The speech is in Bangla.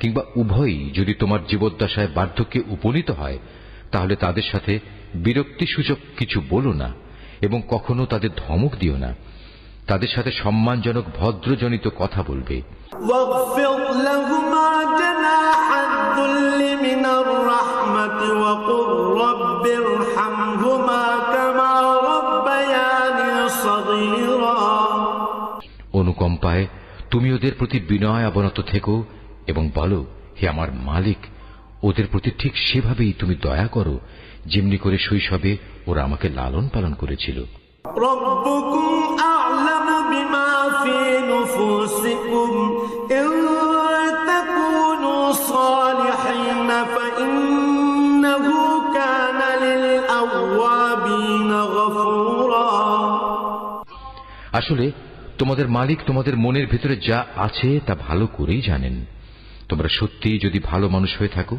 কিংবা উভয়ই যদি তোমার জীবদ্দশায় বার্ধক্যে উপনীত হয়, তাহলে তাদের সাথে বিরক্তিসূচক কিছু বলো না এবং কখনো তাদের ধমক দিও না। তাদের সাথে সম্মানজনক ভদ্রজনিত কথা বলবে। অনুকম্পায় তুমি ওদের প্রতি বিনয় অবনত থেকো এবং বলো, হে আমার মালিক, ওদের প্রতি ঠিক সেভাবেই তুমি দয়া করো যেমনি করে শৈশবে ওরা আমাকে লালন পালন করেছিল। আসলে তোমাদের মালিক তোমাদের মনের ভিতরে যা আছে তা ভালো করেই জানেন। তোমরা সত্যিই যদি ভালো মানুষ হয়ে থাকো